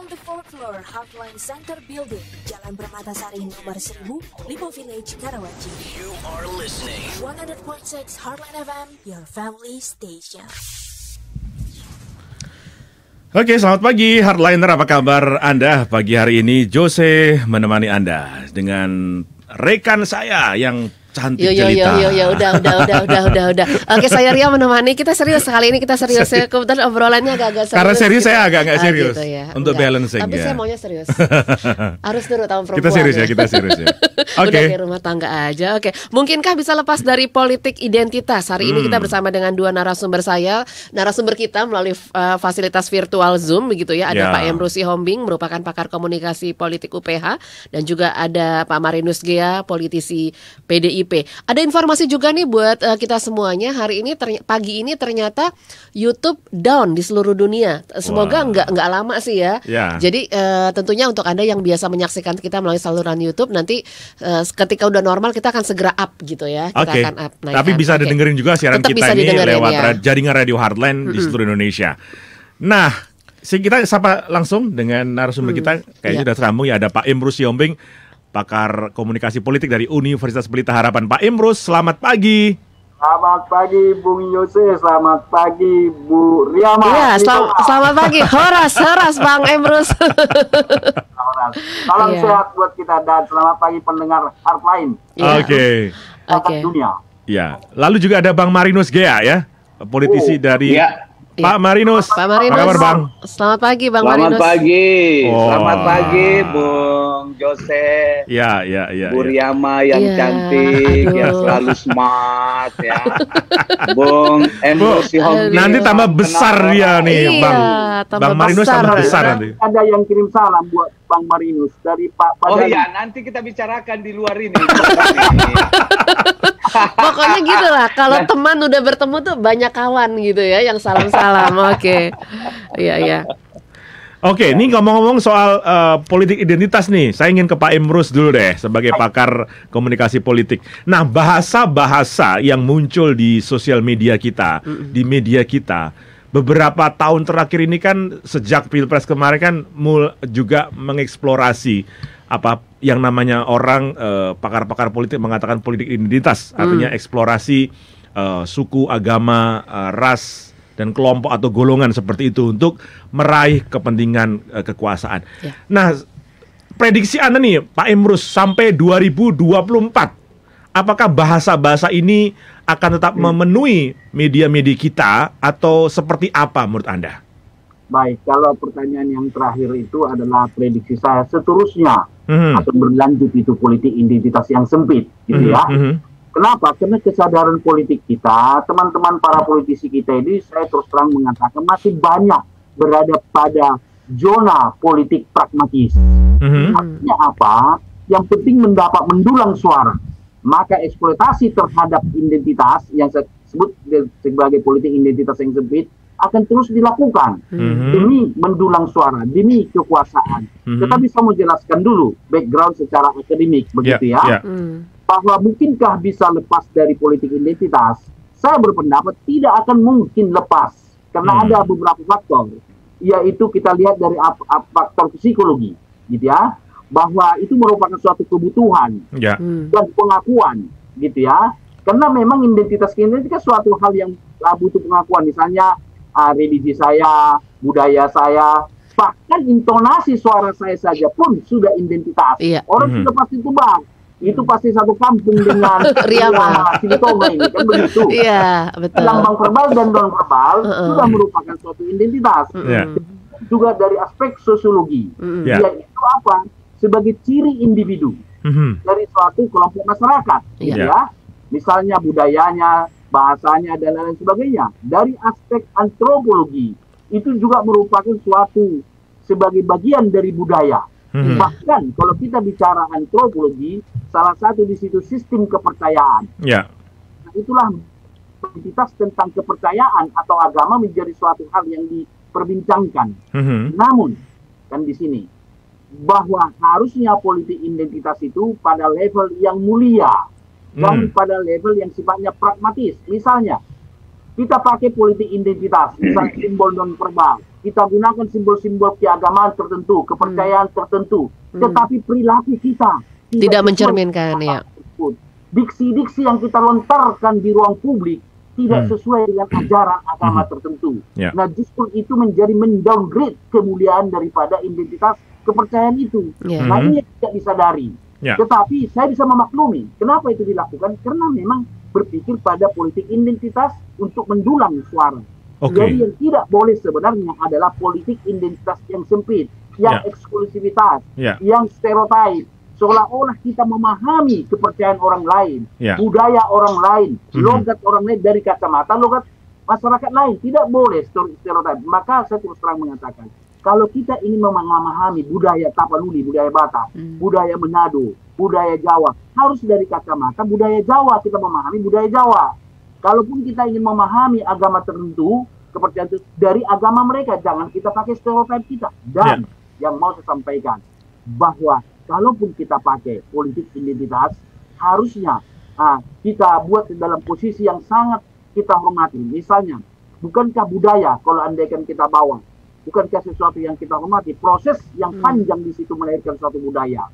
From the fourth floor, Heartline Center Building, Jalan Permatasari nomor 1000, Lipo Village, Karawaci. You are listening 100.6 Heartline FM, your family station. Oke, selamat pagi Hardliner, apa kabar Anda pagi hari ini? Jose menemani Anda dengan rekan saya yang cantik jelita. Udah. Oke, saya Ria menemani. Kita serius kali ini, kita serius ya. Kebetulan obrolannya agak-agak serius. Karena serius gitu. saya agak nggak serius Gitu ya. untuk balancing. Tapi saya maunya serius. Harus nurut sama perempuan. Kita serius ya. Oke. Udah kayak rumah tangga aja. Oke. Mungkinkah bisa lepas dari politik identitas? Hari ini kita bersama dengan dua narasumber kita melalui fasilitas virtual Zoom begitu ya. Ada Pak Emrus Sihombing, merupakan pakar komunikasi politik UPH, dan juga ada Pak Marinus Gea, politisi PDIP. Ada informasi juga nih buat kita semuanya. Hari ini pagi ini ternyata YouTube down di seluruh dunia. Semoga nggak lama sih ya. Jadi tentunya untuk Anda yang biasa menyaksikan kita melalui saluran YouTube, nanti ketika udah normal kita akan segera up gitu ya. Kita akan up. Tapi bisa didengerin juga siaran tetap kita ini lewat ya. jaringan Radio Heartline di seluruh Indonesia. Nah, kita sapa langsung dengan narasumber kita. Kayaknya sudah tersambung ya, ada Pak Emrus Sihombing, pakar komunikasi politik dari Universitas Pelita Harapan. Pak Emrus, selamat pagi. Selamat pagi Bung Yose, selamat pagi Bu Riama. Iya, selamat pagi. Horas Bang Emrus. Salam sehat buat kita dan selamat pagi pendengar Heartline. Oke. Dunia. Ya, lalu juga ada Bang Marinus Gea ya, politisi dari Pak Marinus. Pak Marinus. Apa kabar, Bang? Selamat pagi Bang Marinus. Selamat pagi Bung Jose. Ya. Bu Riama yang cantik, yang selalu smart ya. Bung Emrus Sihombing. Nanti tambah besar dia nih, Bang. Bang Marinus tambah besar nanti. Ada yang kirim salam buat Bang Marinus dari Pak Padani. Oh iya, nanti kita bicarakan di luar ini. Pokoknya gitu lah, kalau teman udah bertemu tuh banyak kawan gitu ya yang salam-salam. Oke. Iya. Oke, ini ngomong-ngomong soal politik identitas nih, saya ingin ke Pak Emrus dulu deh sebagai pakar komunikasi politik. Nah, bahasa-bahasa yang muncul di sosial media kita, di media kita, beberapa tahun terakhir ini kan sejak Pilpres kemarin kan juga mengeksplorasi apa yang namanya orang pakar-pakar politik mengatakan politik identitas, artinya eksplorasi suku, agama, ras dan kelompok atau golongan seperti itu untuk meraih kepentingan kekuasaan. Nah, prediksi Anda nih Pak Emrus sampai 2024, apakah bahasa-bahasa ini akan tetap memenuhi media-media kita atau seperti apa menurut Anda? Baik, kalau pertanyaan yang terakhir itu adalah prediksi saya seterusnya akan berlanjut itu politik identitas yang sempit gitu ya. Kenapa? Karena kesadaran politik kita, teman-teman para politisi kita ini, saya terus terang mengatakan masih banyak berada pada zona politik pragmatis. Artinya apa? Yang penting mendapat mendulang suara. Maka eksploitasi terhadap identitas yang saya sebut sebagai politik identitas yang sempit akan terus dilakukan demi mendulang suara, demi kekuasaan. Tetapi saya mau jelaskan dulu background secara akademik begitu ya. Bahwa mungkinkah bisa lepas dari politik identitas? Saya berpendapat tidak akan mungkin lepas karena ada beberapa faktor, yaitu kita lihat dari faktor psikologi, gitu ya, bahwa itu merupakan suatu kebutuhan dan pengakuan, gitu ya. Karena memang identitas itu kan suatu hal yang butuh pengakuan, misalnya religi saya, budaya saya, bahkan intonasi suara saya saja pun sudah identitas. Orang sudah pasti tebak. Itu pasti satu kampung dengan Riama Simitoma ini kan begitu. Iya, betul. Lambang verbal dan non verbal sudah merupakan suatu identitas. Juga dari aspek sosiologi, yaitu apa? Sebagai ciri individu dari suatu kelompok masyarakat, ya. Misalnya budayanya, bahasanya dan lain sebagainya. Dari aspek antropologi itu juga merupakan suatu sebagai bagian dari budaya. Bahkan kalau kita bicara antropologi, salah satu di situ sistem kepercayaan. Nah, itulah identitas tentang kepercayaan atau agama menjadi suatu hal yang diperbincangkan. Namun kan di sini bahwa harusnya politik identitas itu pada level yang mulia dan pada level yang sifatnya pragmatis. Misalnya Kita pakai politik identitas, misalnya simbol non-verbal. Kita gunakan simbol-simbol keagamaan tertentu, kepercayaan tertentu. Tetapi perilaku kita tidak mencerminkan, ya. Diksi-diksi yang kita lontarkan di ruang publik tidak sesuai dengan ajaran agama tertentu. Nah, justru itu menjadi mendowngrade kemuliaan daripada identitas kepercayaan itu. Nah, ini yang tidak disadari. Tetapi saya bisa memaklumi kenapa itu dilakukan, karena memang berpikir pada politik identitas untuk mendulang suara. Jadi yang tidak boleh sebenarnya adalah politik identitas yang sempit, yang eksklusivitas, yang stereotip. Seolah-olah kita memahami kepercayaan orang lain, budaya orang lain, logat orang lain dari kacamata logat masyarakat lain. Tidak boleh stereotip. Maka saya terus terang mengatakan, kalau kita ingin memahami budaya Tapanuli, budaya Batak, budaya Manado, budaya Jawa, harus dari kacamata budaya Jawa kita memahami budaya Jawa. Kalaupun kita ingin memahami agama tertentu, kepercayaan itu dari agama mereka, jangan kita pakai stereotip kita. Dan yang mau saya sampaikan, bahwa kalaupun kita pakai politik identitas, harusnya kita buat dalam posisi yang sangat kita hormati. Misalnya, bukankah budaya kalau andaikan kita bawa, bukankah sesuatu yang kita hormati, proses yang panjang di situ melahirkan suatu budaya.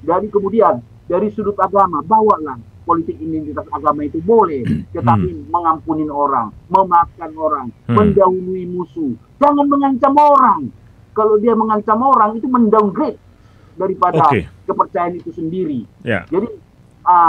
Dari kemudian, dari sudut agama, bawalah politik identitas agama itu boleh, tetapi mengampunin orang, memaafkan orang, mendahului musuh. Jangan mengancam orang. Kalau dia mengancam orang, itu mendowngrade daripada kepercayaan itu sendiri. Jadi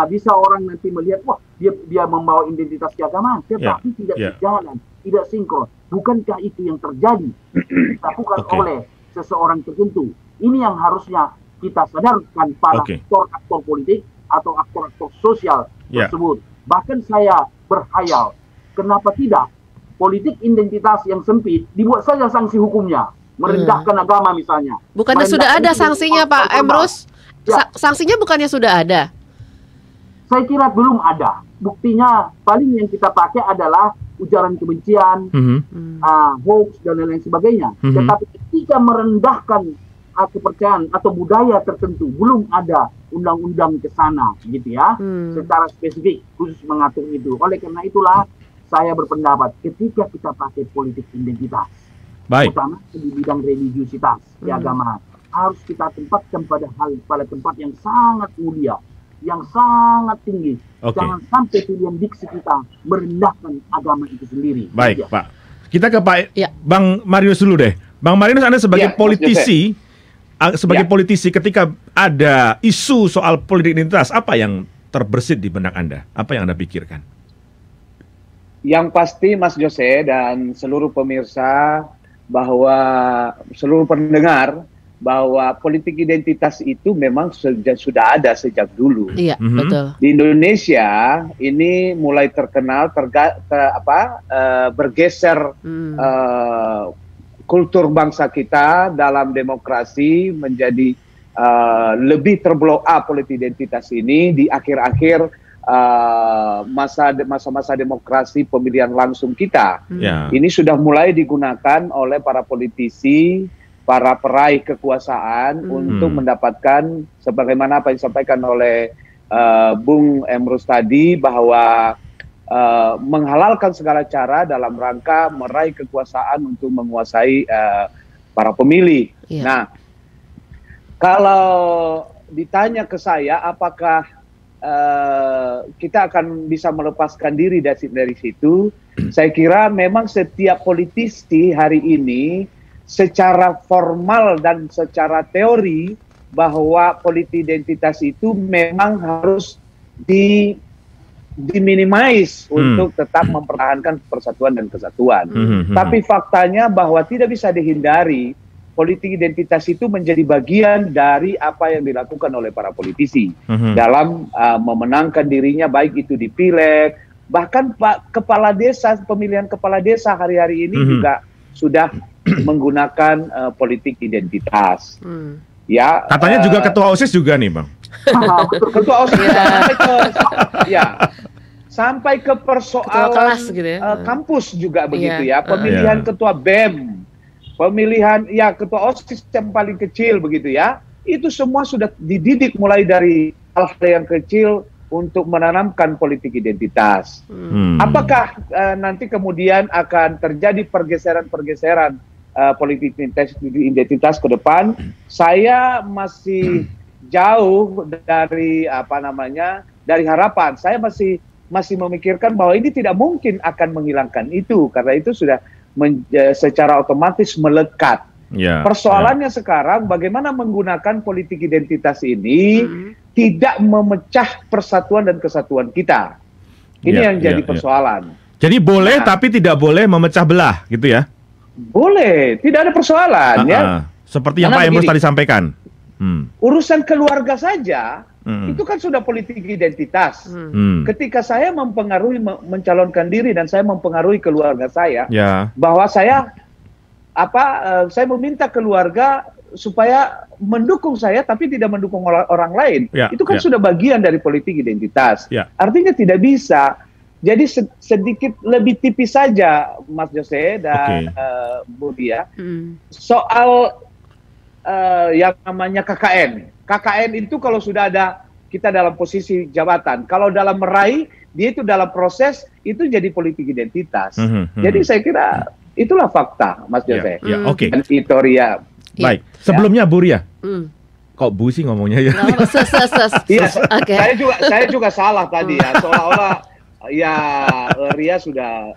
bisa orang nanti melihat, wah dia membawa identitas keagamaan, tetapi tidak sejalan, tidak sinkron. Bukankah itu yang terjadi dilakukan oleh seseorang tertentu? Ini yang harusnya kita sadarkan para aktor-aktor politik atau aktor-aktor sosial tersebut. Bahkan saya berhayal, kenapa tidak politik identitas yang sempit dibuat saja sanksi hukumnya, merendahkan agama misalnya. Bukannya sudah ada sanksinya, Pak Emrus? Sanksinya bukannya sudah ada? Saya kira belum ada. Buktinya paling yang kita pakai adalah ujaran kebencian, hoax dan lain-lain sebagainya. Tetapi ketika merendahkan kepercayaan atau budaya tertentu, belum ada undang-undang ke sana, gitu ya, secara spesifik khusus mengatur itu. Oleh karena itulah saya berpendapat ketika kita pakai politik identitas, terutama di bidang religiusitas, keagamaan, harus kita tempatkan pada tempat yang sangat mulia, yang sangat tinggi. Jangan sampai pilihan diksi kita merendahkan agama itu sendiri. Baik, Pak. Kita ke Pak Bang Marius dulu deh. Bang Marius, Anda sebagai politisi, politisi ketika ada isu soal politik identitas, apa yang terbersit di benak Anda? Apa yang Anda pikirkan? Yang pasti Mas Jose dan seluruh pemirsa, bahwa seluruh pendengar, bahwa politik identitas itu memang sudah ada sejak dulu. Iya, betul. Di Indonesia ini mulai terkenal bergeser kultur bangsa kita dalam demokrasi menjadi lebih terblow up politik identitas ini di akhir-akhir masa-masa demokrasi pemilihan langsung kita. Ini sudah mulai digunakan oleh para politisi, para peraih kekuasaan untuk mendapatkan, sebagaimana apa yang disampaikan oleh Bung Emrus tadi, bahwa menghalalkan segala cara dalam rangka meraih kekuasaan untuk menguasai para pemilih. Nah, kalau ditanya ke saya, apakah kita akan bisa melepaskan diri dari situ, saya kira memang setiap politisi hari ini secara formal dan secara teori bahwa politik identitas itu memang harus diminimize untuk tetap mempertahankan persatuan dan kesatuan. Tapi faktanya bahwa tidak bisa dihindari, politik identitas itu menjadi bagian dari apa yang dilakukan oleh para politisi dalam memenangkan dirinya, baik itu di pileg, bahkan Pak Kepala Desa, pemilihan Kepala Desa hari-hari ini juga sudah menggunakan politik identitas. Ya, katanya juga ketua OSIS juga nih, Bang. Ketua OSIS sampai ke persoalan kelas, gitu ya. Kampus juga begitu ya. Pemilihan ketua BEM, pemilihan ketua OSIS yang paling kecil begitu ya. Itu semua sudah dididik mulai dari hal-hal yang kecil untuk menanamkan politik identitas. Apakah nanti kemudian akan terjadi pergeseran-pergeseran politik identitas ke depan? Saya masih jauh dari dari harapan. Saya masih memikirkan bahwa ini tidak mungkin akan menghilangkan itu, karena itu sudah secara otomatis melekat. Persoalannya sekarang bagaimana menggunakan politik identitas ini tidak memecah persatuan dan kesatuan kita. Ini yang jadi persoalan. Jadi boleh tapi tidak boleh memecah belah, gitu ya? Boleh, tidak ada persoalan ya. Seperti yang Pak Emrus tadi sampaikan. Urusan keluarga saja itu kan sudah politik identitas. Ketika saya mencalonkan diri dan saya mempengaruhi keluarga saya, bahwa saya meminta keluarga supaya mendukung saya tapi tidak mendukung orang lain. Itu kan sudah bagian dari politik identitas. Artinya tidak bisa. Jadi sedikit lebih tipis saja, Mas Jose dan Bu Dia, soal yang namanya KKN. KKN itu kalau sudah ada kita dalam posisi jabatan, kalau dalam meraih, dia itu dalam proses, itu jadi politik identitas. Jadi saya kira itulah fakta, Mas Jose. Dan Itoria. Baik, sebelumnya Bu Ria. Kok Bu sih ngomongnya ya? Saya juga salah tadi ya, seolah-olah Ria sudah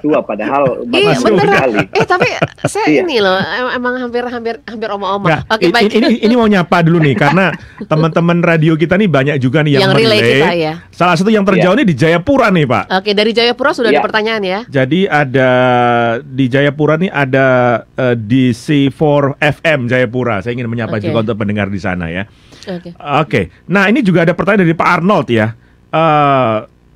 tua padahal masih sekali. Tapi saya ini loh emang hampir omong-omong. Ini mau nyapa dulu nih karena teman-teman radio kita nih banyak juga nih yang relay kita ya. Salah satu yang terjauh nih di Jayapura nih, Pak. Oke, dari Jayapura sudah ada pertanyaan ya. Jadi ada di Jayapura nih ada di C4 FM Jayapura. Saya ingin menyapa juga untuk pendengar di sana ya. Oke. Nah, ini juga ada pertanyaan dari Pak Arnold ya.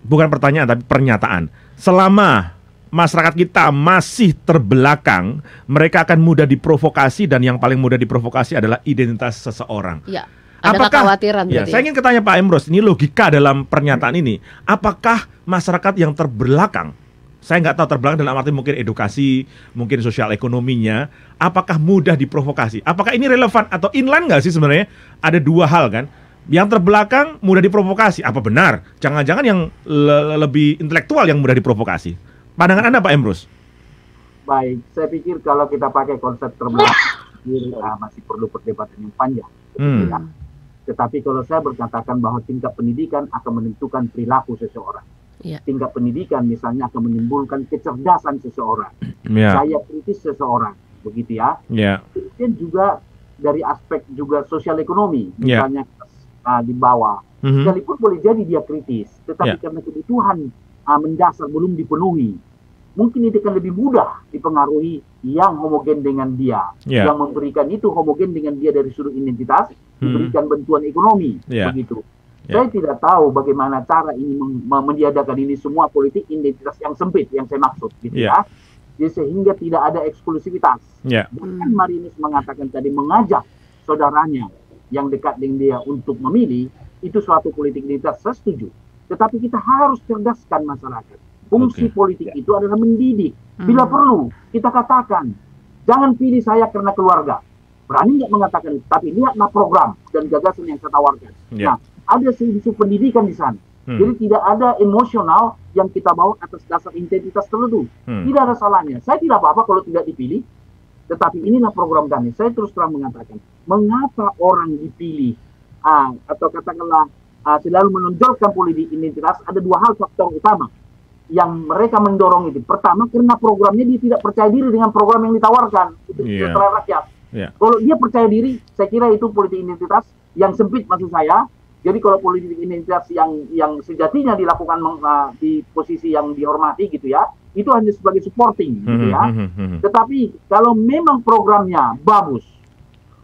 Bukan pertanyaan tapi pernyataan. Selama masyarakat kita masih terbelakang, mereka akan mudah diprovokasi dan yang paling mudah diprovokasi adalah identitas seseorang. Ada kekhawatiran. Saya ingin tanya Pak Emrus, ini logika dalam pernyataan ini. Apakah masyarakat yang terbelakang, saya nggak tahu terbelakang dalam arti mungkin edukasi, mungkin sosial ekonominya, apakah mudah diprovokasi? Apakah ini relevan atau inline nggak sih sebenarnya? Ada dua hal kan. Yang terbelakang mudah diprovokasi. Apa benar? Jangan-jangan yang lebih intelektual yang mudah diprovokasi. Pandangan Anda Pak Emrus? Baik, saya pikir kalau kita pakai konsep terbelakang masih perlu perdebatan yang panjang. Tetapi kalau saya berkatakan bahwa tingkat pendidikan akan menentukan perilaku seseorang. Tingkat pendidikan misalnya akan menimbulkan kecerdasan seseorang. Daya kritis seseorang. Begitu ya. Kemudian juga dari aspek juga sosial ekonomi. Misalnya di bawah, sekalipun boleh jadi dia kritis, tetapi karena kebutuhan mendasar belum dipenuhi, mungkin itu akan lebih mudah dipengaruhi yang homogen dengan dia, yang memberikan itu homogen dengan dia dari sudut identitas, diberikan bantuan ekonomi, begitu. Saya tidak tahu bagaimana cara ini mendiadakan ini semua politik identitas yang sempit, yang saya maksud, gitu ya. Jadi sehingga tidak ada eksklusivitas. Bahkan Marinus mengatakan tadi mengajak saudaranya yang dekat dengan dia untuk memilih, itu suatu politik identitas, saya setuju. Tetapi kita harus cerdaskan masyarakat. Fungsi politik itu adalah mendidik. Bila perlu, kita katakan, jangan pilih saya karena keluarga. Berani nggak mengatakan itu? Tapi lihatlah program dan gagasan yang saya tawarkan. Nah, ada isu pendidikan di sana. Jadi tidak ada emosional yang kita bawa atas dasar identitas tertentu. Tidak ada salahnya. Saya tidak apa-apa kalau tidak dipilih. Tetapi inilah program kami. Saya terus terang mengatakan, mengapa orang dipilih atau katakanlah selalu menonjolkan politik identitas, ada dua hal faktor utama yang mereka mendorong itu. Pertama, karena programnya dia tidak percaya diri dengan program yang ditawarkan untuk kesejahteraan rakyat. Kalau dia percaya diri, saya kira itu politik identitas yang sempit maksud saya. Jadi kalau politik identitas yang sejatinya dilakukan di posisi yang dihormati gitu ya, itu hanya sebagai supporting gitu ya. Tetapi kalau memang programnya bagus,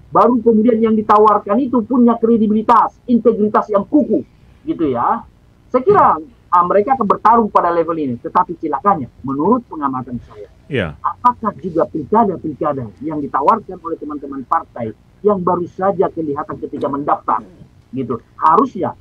baru kemudian yang ditawarkan itu punya kredibilitas, integritas yang kukuh gitu ya. Saya kira mereka akan bertarung pada level ini. Tetapi celakanya, menurut pengamatan saya, apakah juga pilkada-pilkada yang ditawarkan oleh teman-teman partai yang baru saja kelihatan ketika mendaftar gitu, harusnya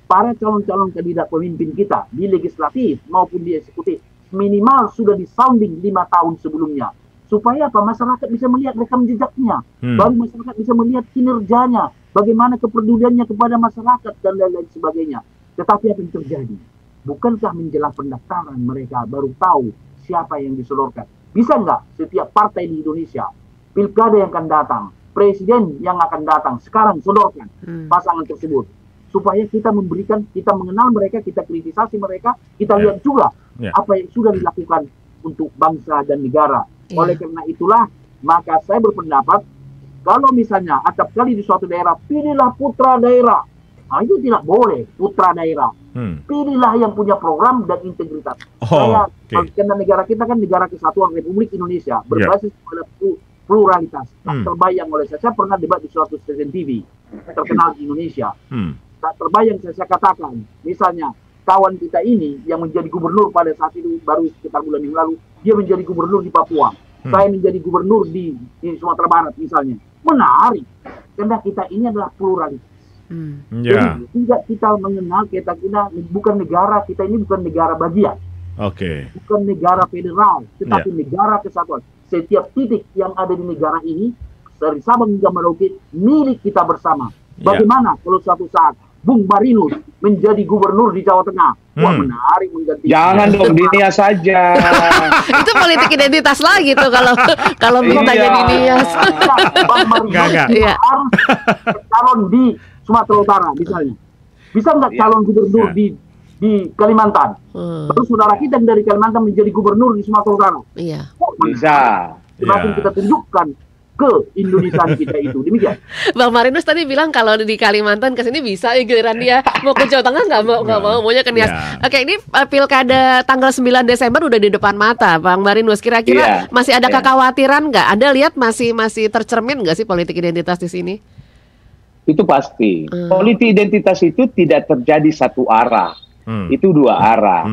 para calon-calon kandidat pemimpin kita di legislatif maupun di eksekutif minimal sudah disounding 5 tahun sebelumnya, supaya apa, masyarakat bisa melihat rekam jejaknya, baru masyarakat bisa melihat kinerjanya, bagaimana kepeduliannya kepada masyarakat dan lain-lain sebagainya. Tetapi apa yang terjadi? Bukankah menjelang pendaftaran mereka baru tahu siapa yang disodorkan? Bisa nggak setiap partai di Indonesia, pilkada yang akan datang, presiden yang akan datang, sekarang sodorkan pasangan tersebut? Supaya kita mengenal mereka, kita kritisasi mereka, kita lihat juga apa yang sudah dilakukan untuk bangsa dan negara. Oleh karena itulah, maka saya berpendapat, kalau misalnya acap kali di suatu daerah, pilihlah putra daerah. Nah, itu tidak boleh, putra daerah. Pilihlah yang punya program dan integritas. Karena negara kita kan negara kesatuan Republik Indonesia, berbasis pada pluralitas. Tak terbayang oleh saya pernah debat di suatu stasiun TV terkenal di Indonesia. Tak terbayang saya katakan, misalnya kawan kita ini yang menjadi gubernur pada saat itu baru sekitar bulan yang lalu, dia menjadi gubernur di Papua, saya menjadi gubernur di Sumatera Barat misalnya. Menarik, karena kita ini adalah pluralitas. Jadi tidak kita mengenal, kita bukan negara, kita ini bukan negara bagian, bukan negara federal, tetapi negara kesatuan. Setiap titik yang ada di negara ini dari Sabang hingga Merauke milik kita bersama. Bagaimana kalau suatu saat Bung Marinus menjadi gubernur di Jawa Tengah? Wah, menarik mengganti. Jangan dong, Dinia saja. Itu politik identitas lagi tuh kalau mintanya Dinia. Bang Marinus harus calon di Sumatera Utara misalnya. Bisa nggak calon gubernur di Kalimantan? Terus saudara kita dari Kalimantan menjadi gubernur di Sumatera Utara. Bisa. Semakin kita tunjukkan ke Indonesia kita itu. Demikian. Bang Marinus tadi bilang kalau di Kalimantan kesini bisa, giliran dia mau ke Jawa Tengah nggak mau, maunya ke Nias. Oke, ini pilkada tanggal 9 Desember udah di depan mata, Bang Marinus. Kira-kira masih ada kekhawatiran nggak? Anda lihat masih tercermin nggak sih politik identitas di sini? Itu pasti. Politik identitas itu tidak terjadi satu arah. Itu dua arah.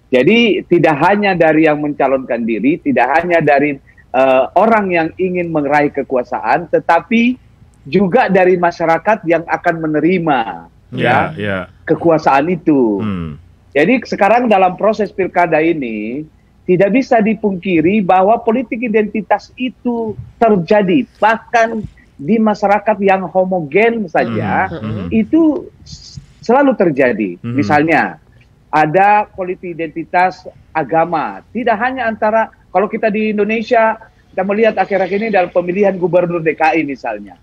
Jadi tidak hanya dari yang mencalonkan diri, tidak hanya dari orang yang ingin meraih kekuasaan, tetapi juga dari masyarakat yang akan menerima kekuasaan itu. Jadi sekarang dalam proses pilkada ini tidak bisa dipungkiri bahwa politik identitas itu terjadi, bahkan di masyarakat yang homogen saja itu selalu terjadi. Misalnya ada politik identitas agama, tidak hanya antara. Kalau kita di Indonesia, kita melihat akhir-akhir ini dalam pemilihan gubernur DKI misalnya,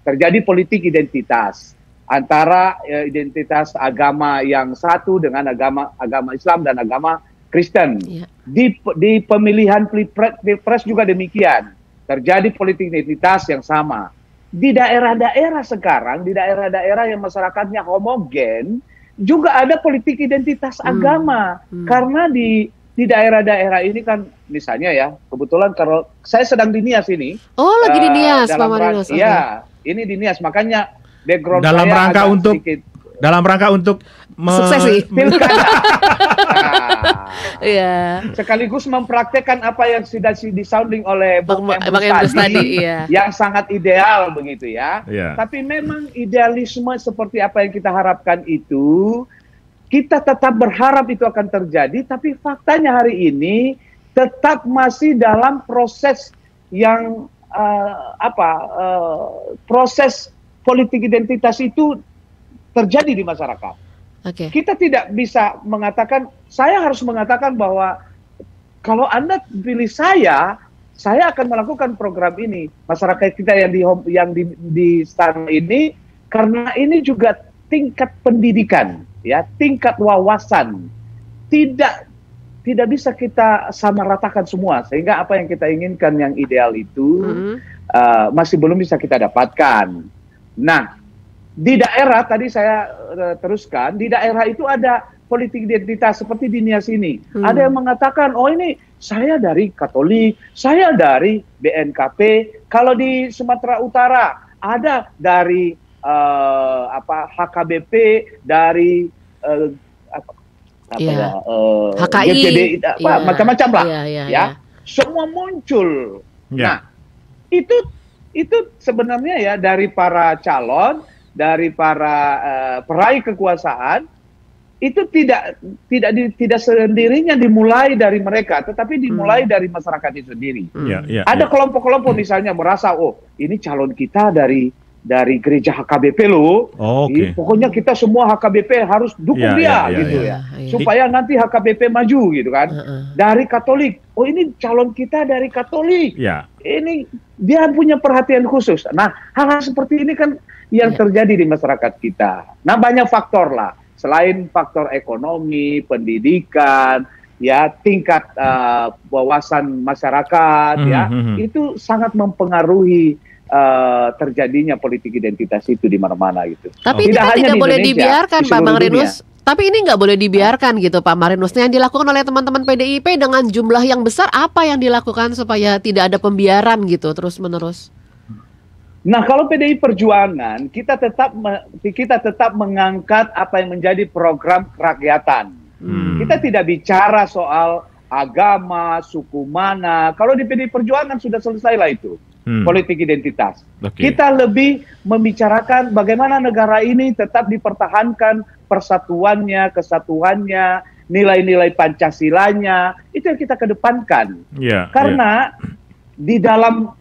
terjadi politik identitas antara identitas agama yang satu dengan agama Islam dan agama Kristen. Di pemilihan Pilpres juga demikian, terjadi politik identitas yang sama. Di daerah-daerah sekarang, di daerah-daerah yang masyarakatnya homogen, juga ada politik identitas agama, karena di daerah-daerah ini kan misalnya kebetulan kalau saya sedang di Nias ini. Oh, lagi di Nias, Pak Marinus. Iya, ini di Nias, makanya background dalam saya rangka untuk sedikit. Dalam rangka untuk suksesi. Sekaligus mempraktekkan apa yang sudah disounding oleh Bang Emrus tadi, yang sangat ideal begitu ya. Tapi memang idealisme seperti apa yang kita harapkan itu, kita tetap berharap itu akan terjadi, tapi faktanya hari ini tetap masih dalam proses yang proses politik identitas itu terjadi di masyarakat. Kita tidak bisa mengatakan, saya harus mengatakan bahwa kalau Anda pilih saya akan melakukan program ini. Masyarakat kita yang di sana ini, karena ini juga tingkat pendidikan, tingkat wawasan tidak bisa kita samaratakan semua, sehingga apa yang kita inginkan yang ideal itu masih belum bisa kita dapatkan. Nah, di daerah tadi saya teruskan, di daerah itu ada politik identitas seperti di Nias ini. Ada yang mengatakan, oh ini saya dari Katolik, saya dari BNKP. Kalau di Sumatera Utara ada dari HKBP, dari HKI, macam-macam lah, semua muncul. Nah, itu sebenarnya dari para calon, dari para peraih kekuasaan, itu tidak sendirinya dimulai dari mereka, tetapi dimulai dari masyarakat itu sendiri. Ada kelompok-kelompok misalnya merasa, oh ini calon kita dari dari gereja HKBP loh. Pokoknya kita semua HKBP harus dukung dia supaya nanti HKBP maju gitu kan. Dari Katolik, oh ini calon kita dari Katolik. Ini dia punya perhatian khusus. Nah, hal-hal seperti ini kan yang terjadi di masyarakat kita. Nah, banyak faktor lah. Selain faktor ekonomi, pendidikan, ya tingkat wawasan masyarakat, itu sangat mempengaruhi terjadinya politik identitas itu di mana-mana gitu. Tapi ini kan tidak boleh dibiarkan, Pak Marinus. Tapi ini nggak boleh dibiarkan gitu, Pak Marinus. Yang dilakukan oleh teman-teman PDIP dengan jumlah yang besar, apa yang dilakukan supaya tidak ada pembiaran gitu terus-menerus? Nah, kalau PDI Perjuangan kita tetap mengangkat apa yang menjadi program kerakyatan. Kita tidak bicara soal agama, suku mana. Kalau di PDI Perjuangan sudah selesai lah itu. Politik identitas. Kita lebih membicarakan bagaimana negara ini tetap dipertahankan persatuannya, kesatuannya, nilai-nilai Pancasilanya, itu yang kita kedepankan. Karena di dalam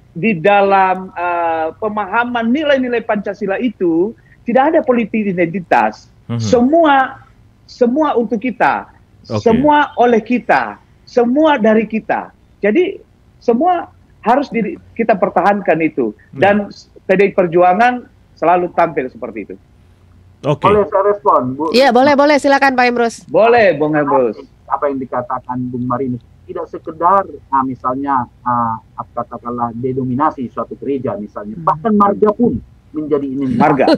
pemahaman nilai-nilai Pancasila itu tidak ada politik identitas. Semua untuk kita, semua oleh kita, semua dari kita. Jadi semua harus kita pertahankan itu. Dan PDI Perjuangan selalu tampil seperti itu. Boleh saya respon, Bu? Iya, boleh. Silakan Pak Emrus. Boleh, Bung Emrus. Apa yang dikatakan Bung Marinus, tidak sekedar misalnya katakanlah denominasi suatu gereja misalnya, bahkan marga pun menjadi ini. Marga.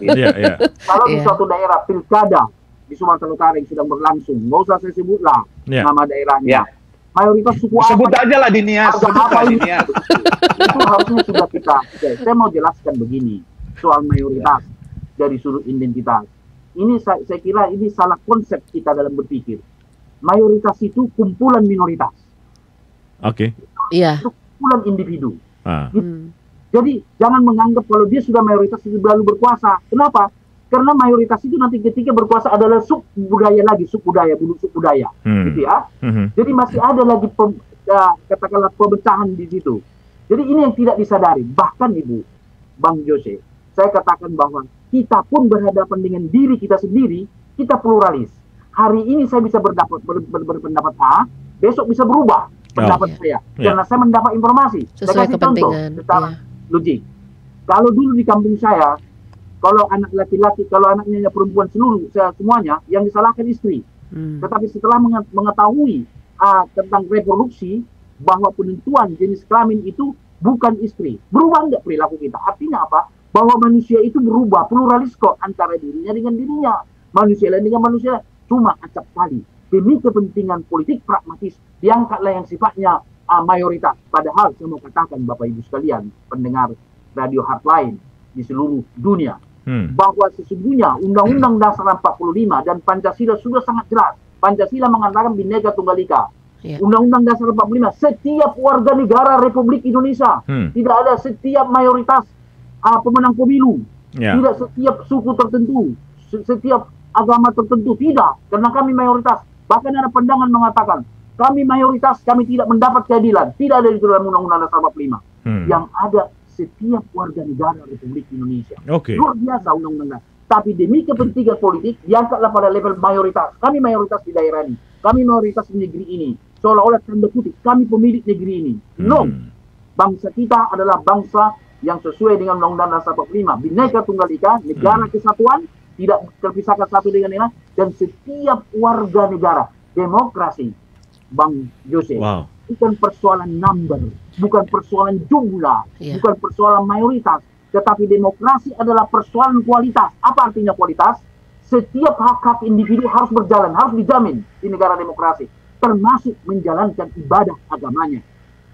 Kalau di suatu daerah pilkada di Sumatera Utara yang sedang berlangsung, nggak usah saya sebutlah nama daerahnya. Mayoritas suku sebut aja lah Dinias. Itu harusnya sudah kita. Saya mau jelaskan begini soal mayoritas dari sudut identitas. Ini saya kira ini salah konsep kita dalam berpikir. Mayoritas itu kumpulan minoritas. Kumpulan individu. Jadi jangan menganggap kalau dia sudah mayoritas itu lalu berkuasa. Kenapa? Karena mayoritas itu nanti ketika berkuasa adalah suku budaya, gitu ya. Jadi masih ada lagi katakanlah pemecahan di situ. Jadi ini yang tidak disadari. Bahkan Ibu, Bang Jose, saya katakan bahwa kita pun berhadapan dengan diri kita sendiri, kita pluralis. Hari ini saya bisa berpendapat A, besok bisa berubah pendapat saya. Karena saya mendapat informasi. Saya kasih contoh secara logik. Kalau dulu di kampung saya, kalau anak laki-laki, kalau anaknya perempuan semuanya, yang disalahkan istri. Tetapi setelah mengetahui tentang reproduksi, bahwa penentuan jenis kelamin itu bukan istri, berubah nggak perilaku kita? Artinya apa? Bahwa manusia itu berubah, pluralis kok antara dirinya dengan dirinya, manusia lain dengan manusia. Cuma acap kali demi kepentingan politik pragmatis diangkatlah yang sifatnya mayoritas. Padahal saya mau katakan Bapak Ibu sekalian, pendengar Radio Heartline di seluruh dunia, bahwa sesungguhnya Undang-Undang Dasar 45 dan Pancasila sudah sangat jelas. Pancasila mengatakan Bhinneka Tunggal Ika. Undang-Undang Dasar 45, setiap warga negara Republik Indonesia, tidak ada setiap mayoritas pemenang pemilu, tidak setiap suku tertentu, setiap agama tertentu, tidak. Karena kami mayoritas. Bahkan ada pandangan mengatakan, kami mayoritas, kami tidak mendapat keadilan. Tidak ada di dalam Undang-Undang Dasar 45. Yang ada setiap warga negara Republik Indonesia. Luar biasa undang-undang. Tapi demi kepentingan politik, diangkatlah pada level mayoritas. Kami mayoritas di daerah ini. Kami mayoritas di negeri ini. Seolah-olah tanda kutip, kami pemilik negeri ini. No. Bangsa kita adalah bangsa yang sesuai dengan Undang-Undang Dasar 45. Bhinneka Tunggal Ika, negara kesatuan, tidak terpisahkan satu dengan lain, dan setiap warga negara. Demokrasi, Bang Jose. Bukan persoalan number, bukan persoalan jumlah, bukan persoalan mayoritas, tetapi demokrasi adalah persoalan kualitas. Apa artinya kualitas? Setiap hak-hak individu harus berjalan, harus dijamin di negara demokrasi, termasuk menjalankan ibadah agamanya.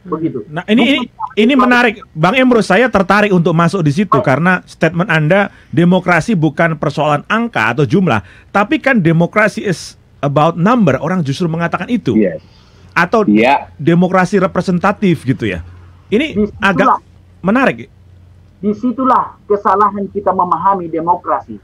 Begitu. Nah, ini menarik, Bang Emrus. Saya tertarik untuk masuk di situ karena statement Anda, demokrasi bukan persoalan angka atau jumlah, tapi kan demokrasi is about number. Orang justru mengatakan itu. Atau demokrasi representatif gitu ya. Ini agak menarik. Disitulah kesalahan kita memahami demokrasi.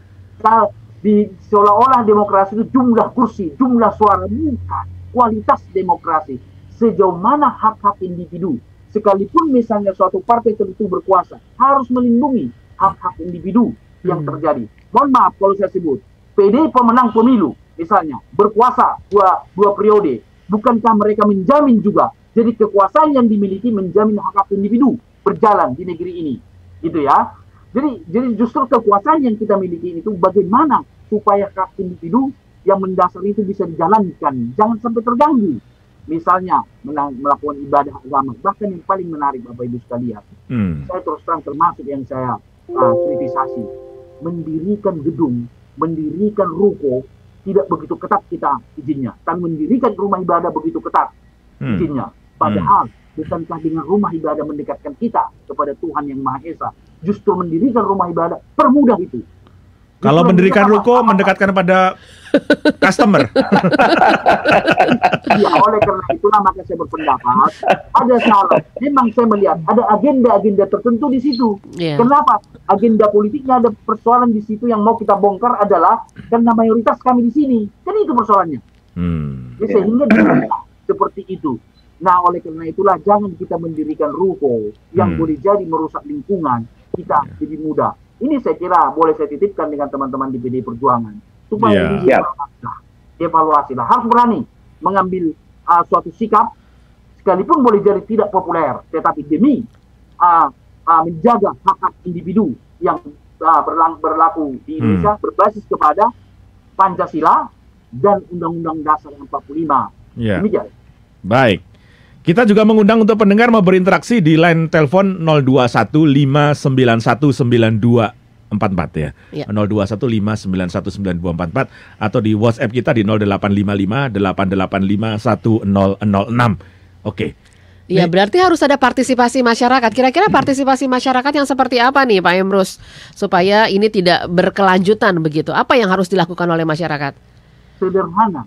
Seolah-olah demokrasi itu jumlah kursi, jumlah suara. Bukan. Kualitas demokrasi. Sejauh mana hak-hak individu. Sekalipun misalnya suatu partai tertentu berkuasa, harus melindungi hak-hak individu yang terjadi. Mohon maaf kalau saya sebut, PD pemenang pemilu, misalnya, berkuasa dua periode. Bukankah mereka menjamin juga? Jadi kekuasaan yang dimiliki menjamin hak-hak individu berjalan di negeri ini. Gitu ya. Jadi justru kekuasaan yang kita miliki itu bagaimana supaya hak individu yang mendasar itu bisa dijalankan. Jangan sampai terganggu. Misalnya melakukan ibadah agama. Bahkan yang paling menarik Bapak Ibu sekalian. Saya terus terang termasuk yang saya kritisasi. Mendirikan gedung, mendirikan ruko, tidak begitu ketat kita izinnya. Dan mendirikan rumah ibadah begitu ketat izinnya. Padahal bukankah dengan rumah ibadah mendekatkan kita kepada Tuhan yang Maha Esa? Justru mendirikan rumah ibadah permudah itu. Kalau mendirikan ruko mendekatkan pada customer. Ya, oleh karena itulah maka saya berpendapat ada salah. Memang saya melihat ada agenda-agenda tertentu di situ. Kenapa? Agenda politiknya ada persoalan di situ yang mau kita bongkar adalah karena mayoritas kami di sini. Kan itu persoalannya. Sehingga seperti itu. Nah, oleh karena itulah jangan kita mendirikan ruko yang boleh jadi merusak lingkungan kita jadi mudah. Ini saya kira boleh saya titipkan dengan teman-teman di PDI Perjuangan supaya dievaluasi lah. Harus berani mengambil suatu sikap sekalipun boleh jadi tidak populer, tetapi demi menjaga hak-hak individu yang berlaku di Indonesia berbasis kepada Pancasila dan Undang-Undang Dasar 45. Demikian. Baik. Kita juga mengundang untuk pendengar mau berinteraksi di line telepon 0215919244 ya. 0215919244 atau di WhatsApp kita di 0855885106. Oke. Ya, berarti harus ada partisipasi masyarakat. Kira-kira partisipasi masyarakat yang seperti apa nih Pak Emrus supaya ini tidak berkelanjutan begitu? Apa yang harus dilakukan oleh masyarakat? Sederhana.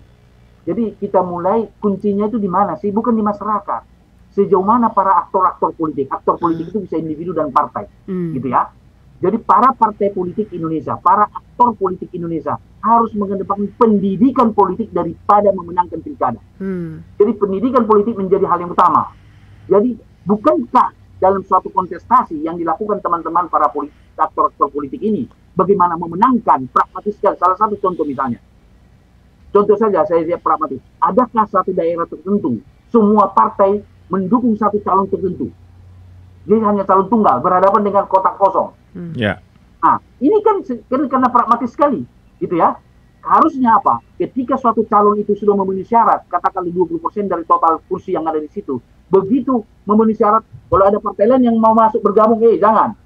Jadi kita mulai kuncinya itu di mana sih? Bukan di masyarakat. Sejauh mana para aktor-aktor politik? Aktor politik itu bisa individu dan partai, gitu ya. Jadi para partai politik Indonesia, para aktor politik Indonesia harus mengedepankan pendidikan politik daripada memenangkan pilkada. Jadi pendidikan politik menjadi hal yang utama. Jadi bukankah dalam suatu kontestasi yang dilakukan teman-teman para aktor-aktor politik ini, bagaimana memenangkan pragmatis? Salah satu contoh misalnya. Contoh saja, saya lihat pragmatis. Adakah satu daerah tertentu, semua partai mendukung satu calon tertentu? Jadi hanya calon tunggal, berhadapan dengan kotak kosong. Nah, ini kan karena pragmatis sekali, gitu ya. Harusnya apa? Ketika suatu calon itu sudah memenuhi syarat, katakanlah 20% dari total kursi yang ada di situ, begitu memenuhi syarat, kalau ada partai lain yang mau masuk bergabung, jangan.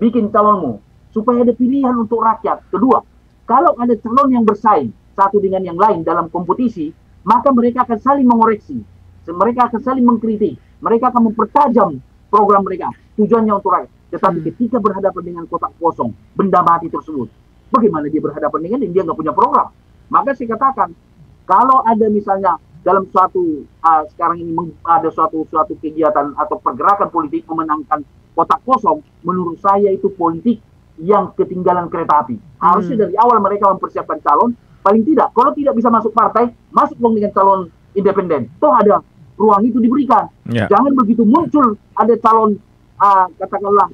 Bikin calonmu, supaya ada pilihan untuk rakyat. Kedua, kalau ada calon yang bersaing, satu dengan yang lain dalam kompetisi, maka mereka akan saling mengoreksi, mereka akan saling mengkritik, mereka akan mempertajam program mereka, tujuannya untuk rakyat. Tetapi ketika berhadapan dengan kotak kosong, benda mati tersebut, bagaimana dia berhadapan dengan dia nggak punya program? Maka saya katakan, kalau ada misalnya dalam suatu sekarang ini ada suatu kegiatan atau pergerakan politik memenangkan kotak kosong, menurut saya itu politik yang ketinggalan kereta api. Harusnya dari awal mereka mempersiapkan calon. Paling tidak, kalau tidak bisa masuk partai, masuk dong dengan calon independen. Toh ada ruang itu diberikan. Jangan begitu muncul ada calon, katakanlah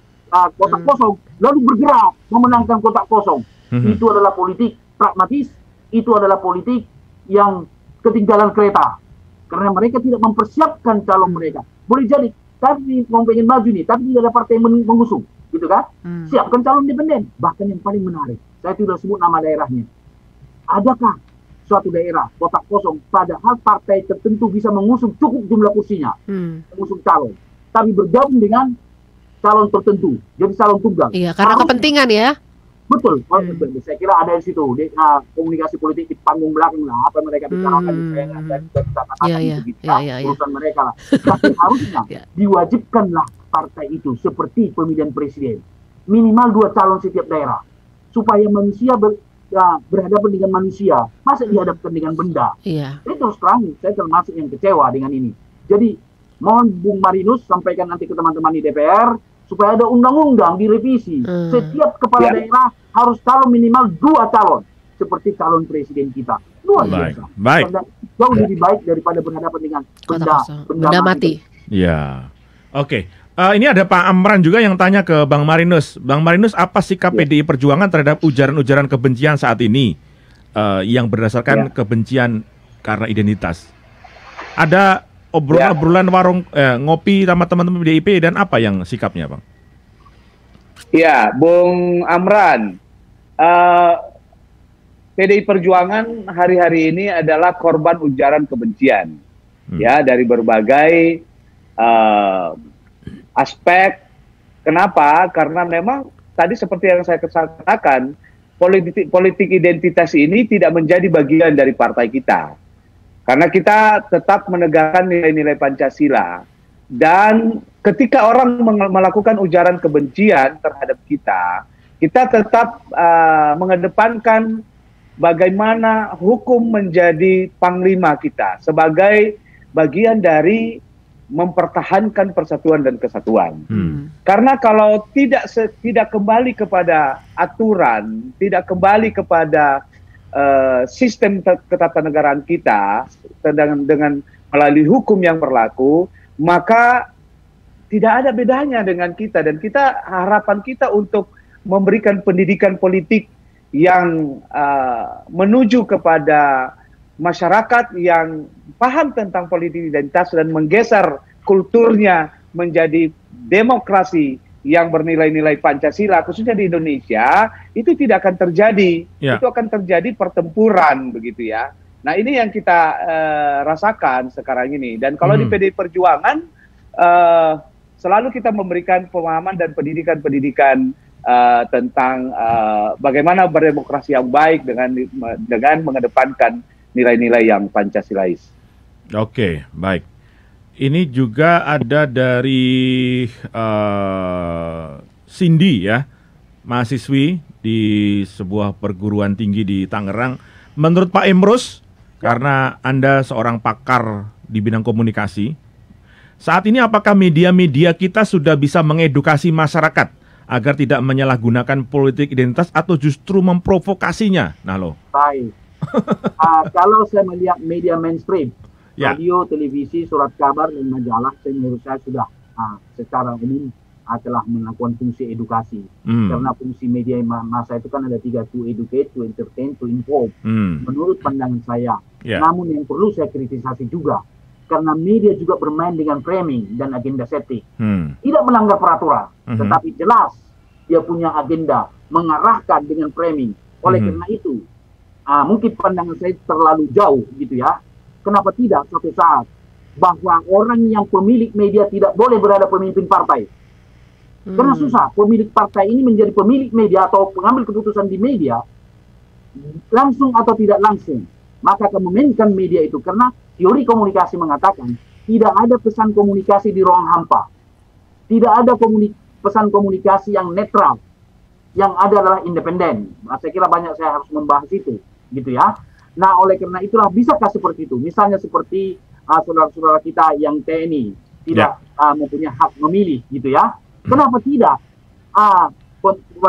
kotak kosong, lalu bergerak memenangkan kotak kosong. Itu adalah politik pragmatis, itu adalah politik yang ketinggalan kereta. Karena mereka tidak mempersiapkan calon mereka. Boleh jadi, tapi mau pengen maju nih, tapi tidak ada partai yang mengusung. Gitu kan? Siapkan calon independen. Bahkan yang paling menarik, saya tidak sebut nama daerahnya. Adakah suatu daerah kotak kosong padahal partai tertentu bisa mengusung cukup jumlah kursinya, mengusung calon, tapi bergabung dengan calon tertentu, jadi calon tunggal. Iya, karena kepentingan ya. Betul. Saya kira ada di situ komunikasi politik di panggung belakang lah, apa mereka bicarakan urusan mereka lah. Tapi harusnya diwajibkanlah partai itu seperti pemilihan presiden, minimal 2 calon setiap daerah, supaya manusia berhadapan dengan manusia, masa dihadapkan dengan benda. Saya terus terang, saya termasuk yang kecewa dengan ini. Jadi mohon Bung Marinus sampaikan nanti ke teman-teman di DPR supaya ada undang-undang direvisi. Setiap kepala daerah harus calon minimal 2 calon seperti calon presiden kita. Luar biasa. Baik. Jauh lebih baik daripada berhadapan dengan benda mati. Ya. Oke. Ini ada Pak Amran juga yang tanya ke Bang Marinus. Bang Marinus, apa sikap PDI Perjuangan terhadap ujaran-ujaran kebencian saat ini yang berdasarkan kebencian karena identitas? Ada obrolan warung ngopi sama teman-teman PDIP dan apa yang sikapnya, Bang? Ya, Bung Amran, PDI Perjuangan hari-hari ini adalah korban ujaran kebencian, ya, dari berbagai aspek. Kenapa? Karena memang tadi seperti yang saya katakan, politik identitas ini tidak menjadi bagian dari partai kita. Karena kita tetap menegakkan nilai-nilai Pancasila. Dan ketika orang melakukan ujaran kebencian terhadap kita, kita tetap mengedepankan bagaimana hukum menjadi panglima kita sebagai bagian dari mempertahankan persatuan dan kesatuan. Karena kalau tidak kembali kepada aturan, tidak kembali kepada sistem ketatanegaraan kita dengan melalui hukum yang berlaku, maka tidak ada bedanya dengan kita. Dan harapan kita untuk memberikan pendidikan politik yang menuju kepada masyarakat yang paham tentang politik identitas dan menggeser kulturnya menjadi demokrasi yang bernilai-nilai Pancasila, khususnya di Indonesia, itu tidak akan terjadi. Itu akan terjadi pertempuran, begitu ya. Nah, ini yang kita rasakan sekarang ini. Dan kalau di PDI Perjuangan, selalu kita memberikan pemahaman dan pendidikan-pendidikan tentang bagaimana berdemokrasi yang baik dengan mengedepankan nilai-nilai yang Pancasilais. Oke, baik. Ini juga ada dari Cindy ya, mahasiswi di sebuah perguruan tinggi di Tangerang. Menurut Pak Emrus, karena Anda seorang pakar di bidang komunikasi, saat ini apakah media-media kita sudah bisa mengedukasi masyarakat agar tidak menyalahgunakan politik identitas atau justru memprovokasinya? Nah lo. Baik. Kalau saya melihat media mainstream, radio, televisi, surat kabar, dan majalah, menurut saya sudah secara umum telah melakukan fungsi edukasi. Karena fungsi media masa itu kan ada 3, to educate, to entertain, to inform. Menurut pandangan saya. Namun yang perlu saya kritisasi juga, karena media juga bermain dengan framing dan agenda setting. Tidak melanggar peraturan, tetapi jelas dia punya agenda mengarahkan dengan framing. Oleh karena itu, mungkin pandangan saya terlalu jauh gitu ya. Kenapa tidak suatu saat bahwa orang yang pemilik media tidak boleh berada pemimpin partai? Karena susah pemilik partai ini menjadi pemilik media atau pengambil keputusan di media langsung atau tidak langsung. Maka akan memainkan media itu, karena teori komunikasi mengatakan tidak ada pesan komunikasi di ruang hampa. Tidak ada pesan komunikasi yang netral. Yang ada adalah independen. Saya kira banyak saya harus membahas itu, gitu ya. Nah, oleh karena itulah bisakah seperti itu? Misalnya seperti saudara-saudara kita yang TNI tidak mempunyai hak memilih, gitu ya. Kenapa tidak?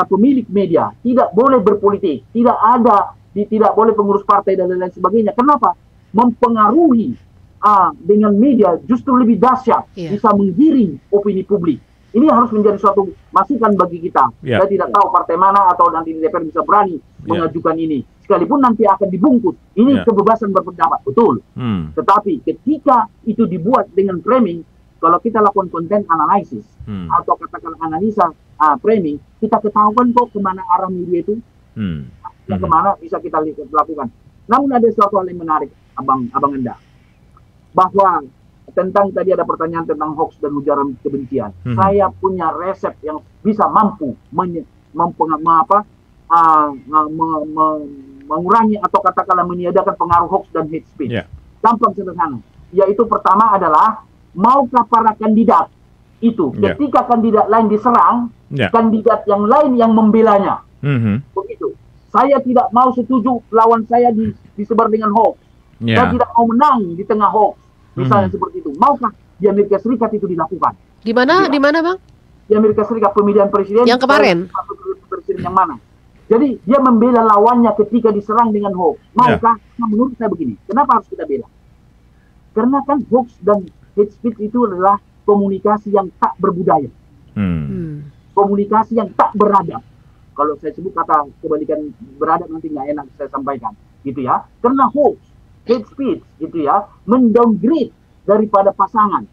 Pemilik media tidak boleh berpolitik, tidak boleh pengurus partai dan lain-lain sebagainya. Kenapa? Mempengaruhi dengan media justru lebih dahsyat, bisa menggiring opini publik. Ini harus menjadi suatu masukan bagi kita. Saya tidak tahu partai mana atau nanti di DPR bisa berani mengajukan ini. Sekalipun nanti akan dibungkus. Ini kebebasan berpendapat, betul. Tetapi ketika itu dibuat dengan framing, kalau kita lakukan konten analisis atau katakan analisa framing, kita ketahuan kok kemana arah media itu, kemana bisa kita lakukan. Namun ada suatu hal yang menarik, Abang Enda, bahwa tentang tadi ada pertanyaan tentang hoax dan ujaran kebencian. Saya punya resep yang bisa mampu mengurangi atau katakanlah meniadakan pengaruh hoax dan hate speech. Gampang sederhana. Yaitu pertama adalah, maukah para kandidat itu ketika kandidat lain diserang, kandidat yang lain yang membelanya. Begitu. Saya tidak mau setuju lawan saya disebar dengan hoax. Saya tidak mau menang di tengah hoax. Misalnya seperti itu. Maukah di Amerika Serikat itu dilakukan? Di mana Bang? Di Amerika Serikat pemilihan presiden. Yang kemarin? Presiden yang mana? Jadi dia membela lawannya ketika diserang dengan hoax. Maukah? Nah, menurut saya begini. Kenapa harus kita bela? Karena kan hoax dan hate speech itu adalah komunikasi yang tak berbudaya, komunikasi yang tak beradab. Kalau saya sebut kata kebalikan beradab nanti nggak enak saya sampaikan, gitu ya. Karena hoax, hate speech, gitu ya, mendowngrade daripada pasangan.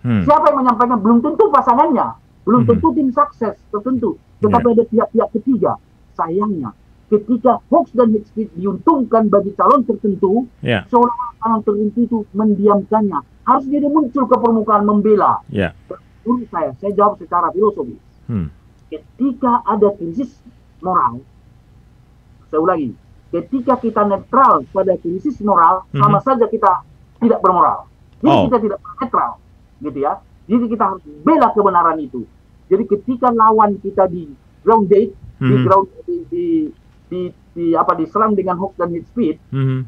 Siapa yang menyampaikan? Belum tentu pasangannya, belum tentu tim sukses tertentu, tetapi ada pihak-pihak ketiga. Sayangnya, ketika hoax dan hate speech diuntungkan bagi calon tertentu, seorang calon tertentu itu mendiamkannya. Harus dia muncul ke permukaan membela. Menurut saya jawab secara filosofis. Ketika ada krisis moral, saya ulangi, ketika kita netral pada krisis moral, sama saja kita tidak bermoral. Jadi kita tidak netral, gitu ya. Jadi kita harus bela kebenaran itu. Jadi ketika lawan kita di grounded, diserang dengan hoax dan hate speech,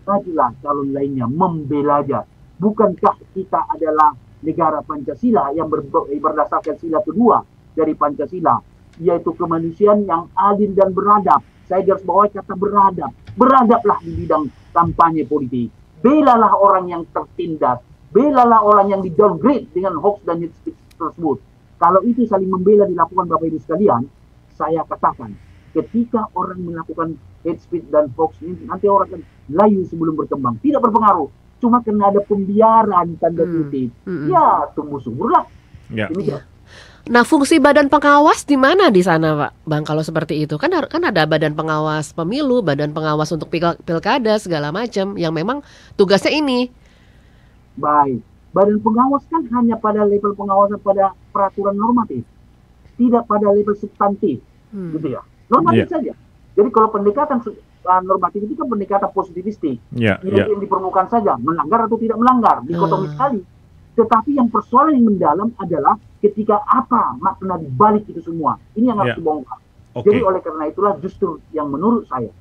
majulah calon lainnya membelanya. Bukankah kita adalah negara Pancasila yang berdasarkan sila kedua dari Pancasila, yaitu kemanusiaan yang adil dan beradab. Saya garis bawahi kata beradab. Beradablah di bidang kampanye politik. Belalah orang yang tertindas. Belalah orang yang di-downgrade dengan hoax dan hate speech tersebut. Kalau itu saling membela dilakukan Bapak Ibu sekalian, saya katakan, ketika orang melakukan hate speech dan hoax ini, nanti orang akan layu sebelum berkembang. Tidak berpengaruh. Cuma karena ada pembiaran, tanda kutip. Ya, tumbuh suburlah. Demikian. Nah, fungsi badan pengawas di mana di sana, Pak Bang? Kalau seperti itu kan ada badan pengawas pemilu, badan pengawas untuk pilkada segala macam yang memang tugasnya ini. Baik, badan pengawas kan hanya pada level pengawasan pada peraturan normatif, tidak pada level substantif, gitu ya. Normatif saja. Jadi kalau pendekatan normatif itu kan pendekatan positivistik, yang di permukaan saja, melanggar atau tidak melanggar, dikotomi sekali. Tetapi yang persoalan yang mendalam adalah ketika apa makna di balik itu semua. Ini yang harus dibongkar. Jadi oleh karena itulah justru yang menurut saya,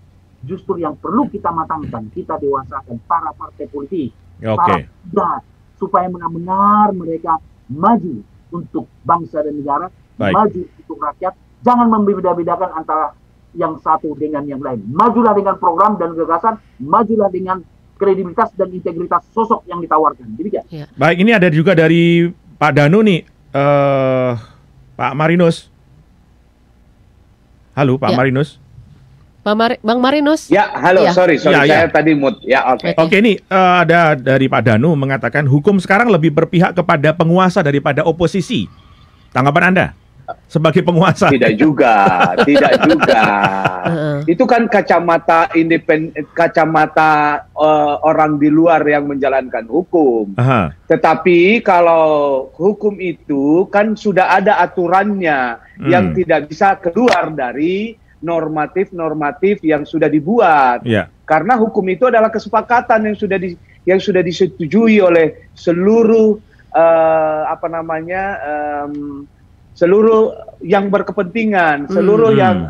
justru yang perlu kita matangkan, kita dewasakan para partai politik, para pejabat, supaya benar-benar mereka maju untuk bangsa dan negara, maju untuk rakyat. Jangan membeda-bedakan antara yang satu dengan yang lain. Majulah dengan program dan gagasan, majulah dengan kredibilitas dan integritas sosok yang ditawarkan. Demikian. Baik, ini ada juga dari Pak Danu nih, Pak Marinus. Halo, Pak Marinus. Bang Marinus. Ya, halo, sorry, saya tadi mute. Ya, Oke, ini ada dari Pak Danu mengatakan hukum sekarang lebih berpihak kepada penguasa daripada oposisi. Tanggapan Anda? Sebagai penguasa. Tidak juga. Itu kan kacamata orang di luar yang menjalankan hukum. Tetapi kalau hukum itu kan sudah ada aturannya yang tidak bisa keluar dari normatif yang sudah dibuat. Karena hukum itu adalah kesepakatan yang sudah disetujui oleh seluruh seluruh yang berkepentingan, seluruh yang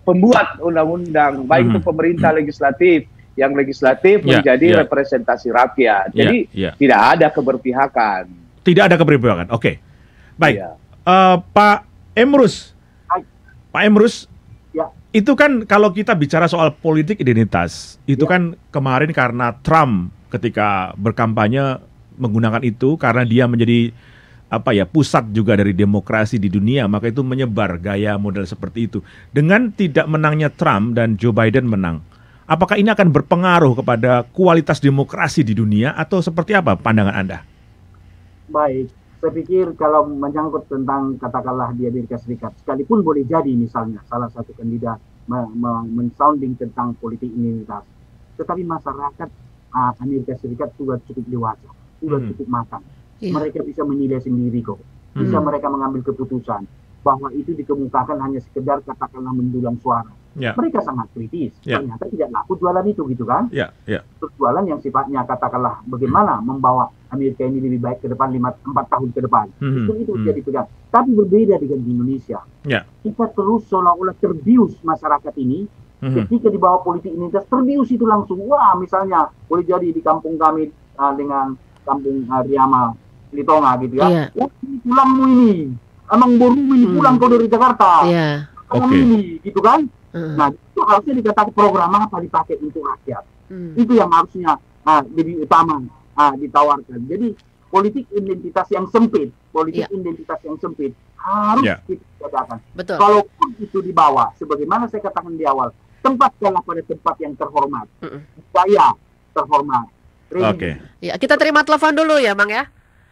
pembuat undang-undang, baik itu pemerintah legislatif, yang legislatif menjadi representasi rakyat. Jadi tidak ada keberpihakan. Tidak ada keberpihakan. Oke. Baik. Pak Emrus. Pak Emrus, itu kan kalau kita bicara soal politik identitas, itu kan kemarin karena Trump ketika berkampanye menggunakan itu karena dia menjadi pusat juga dari demokrasi di dunia, maka itu menyebar gaya model seperti itu. Dengan tidak menangnya Trump dan Joe Biden menang, apakah ini akan berpengaruh kepada kualitas demokrasi di dunia atau seperti apa pandangan Anda? Baik, saya pikir kalau menyangkut tentang katakanlah di Amerika Serikat, sekalipun boleh jadi misalnya salah satu kandidat men-sounding tentang politik identitas, tetapi masyarakat Amerika Serikat sudah cukup dewasa, sudah cukup matang. Mereka bisa menilai sendiri kok. Bisa mereka mengambil keputusan bahwa itu dikemukakan hanya sekedar katakanlah mendulang suara. Mereka sangat kritis. Ternyata tidak laku jualan itu gitu kan. Terus jualan yang sifatnya katakanlah bagaimana membawa Amerika ini lebih baik ke depan 4 tahun ke depan. Itu jadi pegang. Tapi berbeda dengan di Indonesia. Kita terus seolah-olah terbius masyarakat ini. Ketika di bawah politik identitas terbius itu langsung. Wah misalnya boleh jadi di kampung kami dengan kampung Riama Litonga gitu ya. Pulangmu ini, Amang Boru ini pulang kau dari Jakarta. Ini gitu kan. Nah itu harusnya dikatakan program apa dipakai untuk rakyat. Itu yang harusnya lebih utama ditawarkan. Jadi politik identitas yang sempit, identitas yang sempit harus kita jagakan. Kalaupun itu dibawa, sebagaimana saya katakan di awal, tempatkanlah pada tempat yang terhormat. Saya terhormat. Oke. Ya, kita terima telepon dulu ya, Bang ya.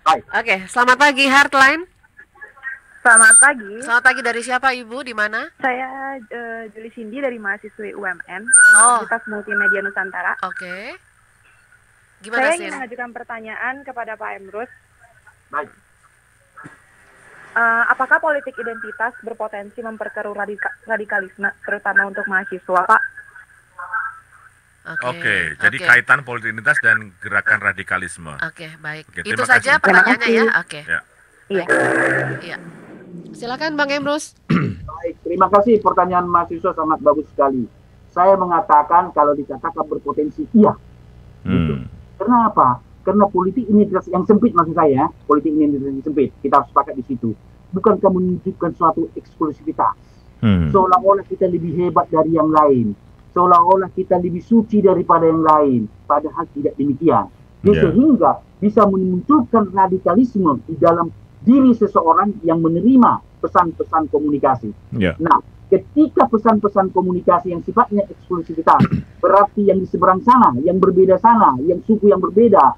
Baik. Oke, selamat pagi Heartline. Selamat pagi. Selamat pagi, dari siapa Ibu? Di mana? Saya Juli Cindy dari mahasiswi UMN, Universitas Multimedia Nusantara. Oke. Gimana saya ingin mengajukan pertanyaan kepada Pak Emrus. Baik. Apakah politik identitas berpotensi memperkeruh radikalisme, terutama untuk mahasiswa, Pak? Oke, jadi kaitan politik identitas dan gerakan radikalisme. Oke, baik. Itu saja pertanyaannya ya. Oke. Iya. Iya. Silakan Bang Emrus. Baik, terima kasih, pertanyaan mahasiswa sangat bagus sekali. Saya mengatakan kalau dikatakan berpotensi, iya. Gitu. Kenapa? Karena politik identitas yang sempit, maksud saya, politik identitas yang sempit, kita harus sepakat di situ. Bukankah menunjukkan suatu eksklusivitas? Seolah-olah kita lebih hebat dari yang lain. Seolah-olah kita lebih suci daripada yang lain. Padahal tidak demikian. Sehingga bisa memunculkan radikalisme di dalam diri seseorang yang menerima pesan-pesan komunikasi. Nah, ketika pesan-pesan komunikasi yang sifatnya eksklusivitas, berarti yang di seberang sana, yang berbeda sana, yang suku yang berbeda,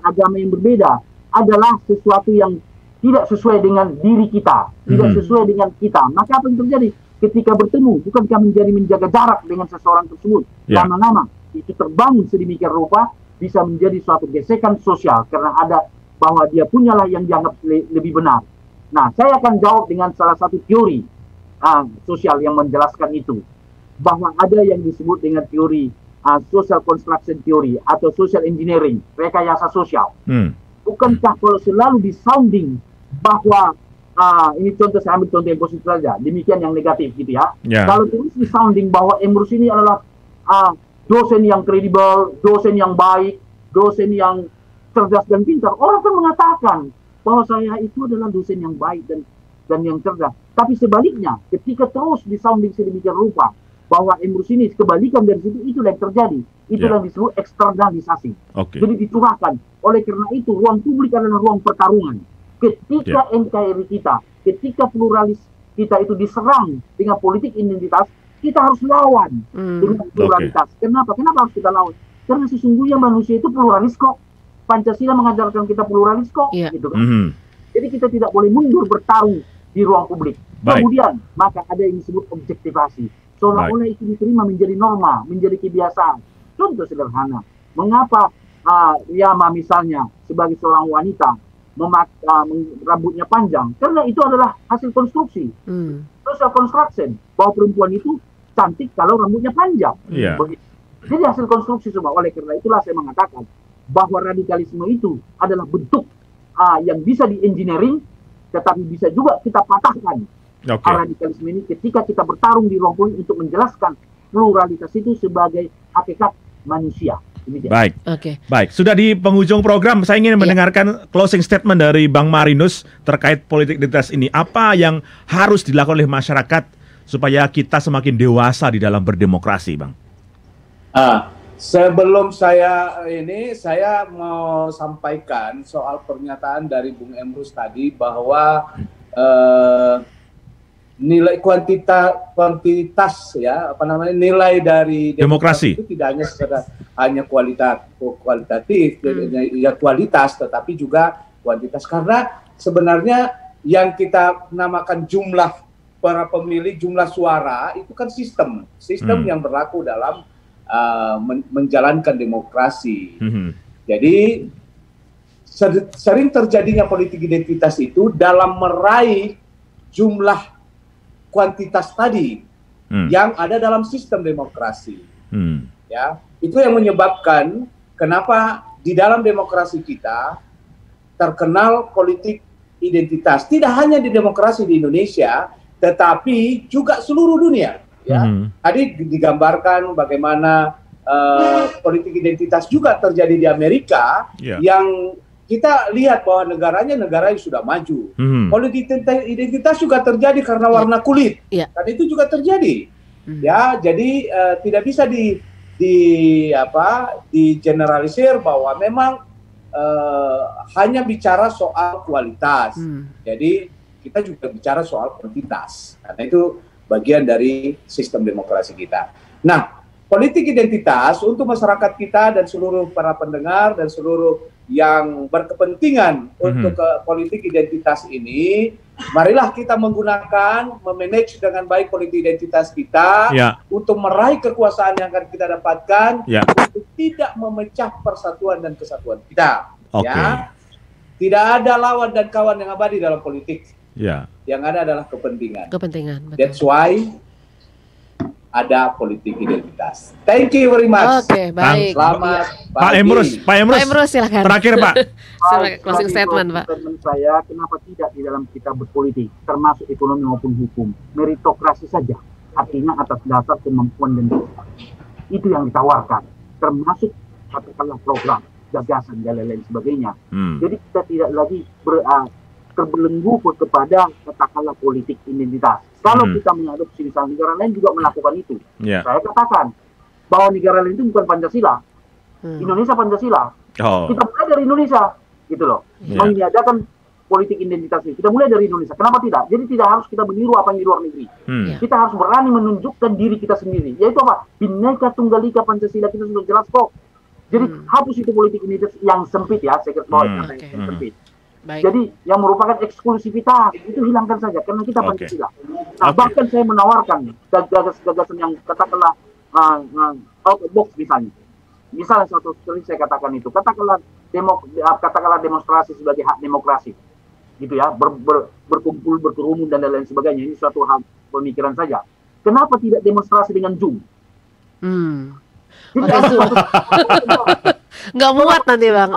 agama yang berbeda, adalah sesuatu yang tidak sesuai dengan diri kita, tidak sesuai dengan kita. Maka apa yang terjadi? Ketika bertemu, bukankah menjaga jarak dengan seseorang tersebut? Lama-lama itu terbangun sedemikian rupa, bisa menjadi suatu gesekan sosial, karena ada bahwa dia punyalah yang dianggap lebih benar. Nah, saya akan jawab dengan salah satu teori sosial yang menjelaskan itu. Bahwa ada yang disebut dengan teori social construction theory atau social engineering, rekayasa sosial. Bukankah kalau selalu disounding bahwa ini contoh, saya ambil contoh yang positif saja, demikian yang negatif gitu ya. Kalau terus disounding bahwa Emrus ini adalah dosen yang kredibel, dosen yang baik, dosen yang cerdas dan pintar, orang kan mengatakan bahwa saya itu adalah dosen yang baik dan yang cerdas. Tapi sebaliknya, ketika terus disounding sedemikian rupa bahwa Emrus ini kebalikan dari situ, itulah yang terjadi. Itulah yang disebut eksternalisasi. Jadi dicurahkan. Oleh karena itu, ruang publik adalah ruang pertarungan. Ketika NKRI kita, ketika pluralis kita itu diserang dengan politik identitas, kita harus lawan dengan pluralitas. Kenapa? Kenapa harus kita lawan? Karena sesungguhnya manusia itu pluralis kok. Pancasila mengajarkan kita pluralis kok, gitu kan. Jadi kita tidak boleh mundur bertarung di ruang publik. Kemudian maka ada yang disebut objektivasi. Seolah-olah itu diterima menjadi norma, menjadi kebiasaan. Contoh sederhana, mengapa Yama misalnya sebagai seorang wanita rambutnya panjang? Karena itu adalah hasil konstruksi, social construction, bahwa perempuan itu cantik kalau rambutnya panjang. Jadi hasil konstruksi semua. Oleh karena itulah saya mengatakan bahwa radikalisme itu adalah bentuk yang bisa di-engineering, tetapi bisa juga kita patahkan. Radikalisme ini ketika kita bertarung di ruang publik untuk menjelaskan pluralitas itu sebagai hakikat manusia. Baik, baik. Sudah di penghujung program, saya ingin mendengarkan closing statement dari Bang Marinus terkait politik identitas ini. Apa yang harus dilakukan oleh masyarakat supaya kita semakin dewasa di dalam berdemokrasi, Bang? Sebelum saya mau sampaikan soal pernyataan dari Bung Emrus tadi bahwa nilai kuantitas ya, nilai dari demokrasi itu tidak hanya sekedar kualitatif, ya kualitas, tetapi juga kuantitas, karena sebenarnya yang kita namakan jumlah para pemilih, jumlah suara itu kan sistem yang berlaku dalam menjalankan demokrasi. Jadi sering terjadinya politik identitas itu dalam meraih jumlah kuantitas tadi yang ada dalam sistem demokrasi. Ya, itu yang menyebabkan kenapa di dalam demokrasi kita terkenal politik identitas. Tidak hanya di demokrasi di Indonesia, tetapi juga seluruh dunia. Ya, tadi digambarkan bagaimana politik identitas juga terjadi di Amerika, yang kita lihat bahwa negaranya negara yang sudah maju. Politik identitas juga terjadi karena warna kulit, dan itu juga terjadi. Ya, jadi tidak bisa digeneralisir bahwa memang hanya bicara soal kualitas. Jadi kita juga bicara soal kuantitas. Karena itu bagian dari sistem demokrasi kita. Nah, politik identitas untuk masyarakat kita dan seluruh para pendengar dan seluruh yang berkepentingan untuk politik identitas ini, marilah kita menggunakan, memanage dengan baik politik identitas kita untuk meraih kekuasaan yang akan kita dapatkan, untuk tidak memecah persatuan dan kesatuan kita. Ya. Tidak ada lawan dan kawan yang abadi dalam politik. Yang ada adalah kepentingan. Betul. That's why ada politik identitas. Thank you very much. Oke, baik. Selamat Pak Emrus. Pak Emrus silakan. Terakhir Pak. Silakan closing statement Pak. Statement saya, kenapa tidak di dalam kita berpolitik, termasuk ekonomi maupun hukum, meritokrasi saja. Artinya atas dasar kemampuan dan dosa. Itu yang ditawarkan, termasuk katakanlah program, gagasan dan lain-lain sebagainya. Jadi kita tidak lagi terbelenggu kepada katakanlah politik identitas. Kalau kita mengadopsi misalnya negara lain juga melakukan itu. Saya katakan bahwa negara lain itu bukan Pancasila. Indonesia Pancasila. Kita mulai dari Indonesia, gitu loh. Meniadakan politik identitas ini. Kita mulai dari Indonesia. Kenapa tidak? Jadi tidak harus kita meniru apa yang di luar negeri. Kita harus berani menunjukkan diri kita sendiri. Yaitu apa? Bhinneka Tunggal Ika Pancasila kita sudah jelas kok. Jadi hapus itu politik identitas yang sempit ya, saya kira yang sempit. Baik. Jadi yang merupakan eksklusivitas itu hilangkan saja karena kita Pancasila. Nah, bahkan saya menawarkan gagasan yang katakanlah out of box misalnya. Misalnya suatu kali saya katakan itu, katakanlah demonstrasi sebagai hak demokrasi, gitu ya, berkumpul, berkerumun dan lain sebagainya. Ini suatu hal pemikiran saja. Kenapa tidak demonstrasi dengan Zoom? Nggak muat nanti Bang.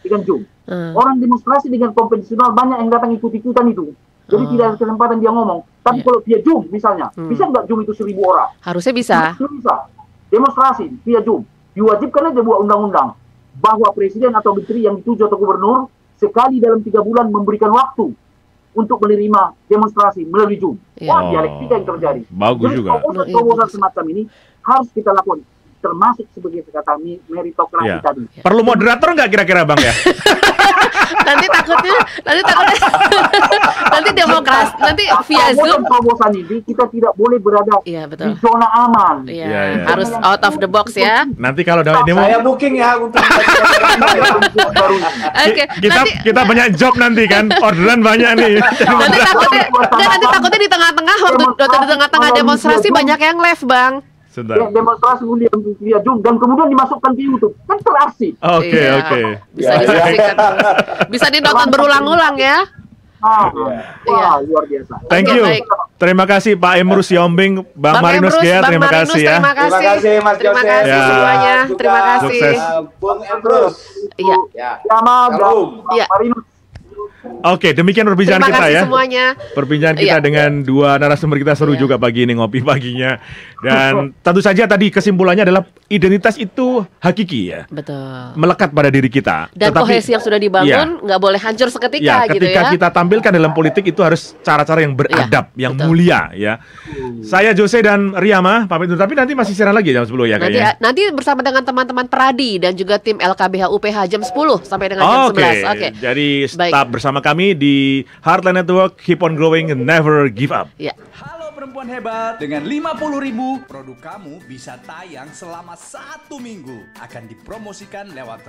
Dengan Zoom. Orang demonstrasi dengan konvensional banyak yang datang ikut-ikutan itu. Jadi tidak ada kesempatan dia ngomong. Tapi kalau via Zoom misalnya, bisa nggak Zoom itu 1.000 orang? Harusnya bisa. Bisa. Demonstrasi via Zoom. Diwajibkan aja buat undang-undang bahwa presiden atau menteri yang dituju atau gubernur sekali dalam 3 bulan memberikan waktu untuk menerima demonstrasi melalui Zoom. Wah, dialektika yang terjadi. Bagus jadi, juga. Terobosan semacam ini harus kita lakukan. Termasuk sebagai kata meritokrasi tadi. Perlu moderator nggak kira-kira Bang ya? nanti takutnya nanti demokrasi nanti via Zoom. Terobosan ini kita tidak boleh berada di zona aman. Harus out of the box ya. Nanti kalau demo saya booking ya untuk kita banyak job nanti kan, orderan banyak nih. nanti takutnya di tengah-tengah waktu di tengah-tengah demonstrasi banyak yang live Bang. Demonstrasi via Zoom dan kemudian dimasukkan ke YouTube kan terarsip. Oke. Bisa disaksikan, bisa ditonton berulang-ulang ya. Luar biasa. Thank you. Terima kasih Pak Emrus Siombing, Bang Marinus Gea, terima kasih ya. Terima kasih Mas Jose. Terima kasih semuanya. Terima kasih. Bung Emrus. Sama Marinus. Oke, demikian perbincangan kita ya. Semuanya. Perbincangan kita dengan dua narasumber kita seru juga pagi ini ngopi paginya. Dan tentu saja tadi kesimpulannya adalah identitas itu hakiki ya. Betul. Melekat pada diri kita. Dan kohesi yang sudah dibangun nggak boleh hancur seketika gitu ya. Ketika kita tampilkan dalam politik itu harus cara-cara yang beradab, yang mulia ya. Saya Jose dan Riyama pamit dulu, tapi nanti masih siaran lagi jam 10 ya kayaknya. Nanti bersama dengan teman-teman Pradi dan juga tim LKBH UPH jam 10 sampai dengan jam 11. Jadi tetap bersama kami di Heartland Network, keep on growing and never give up. Halo perempuan hebat, dengan 50.000 produk kamu bisa tayang selama 1 minggu. Akan dipromosikan lewat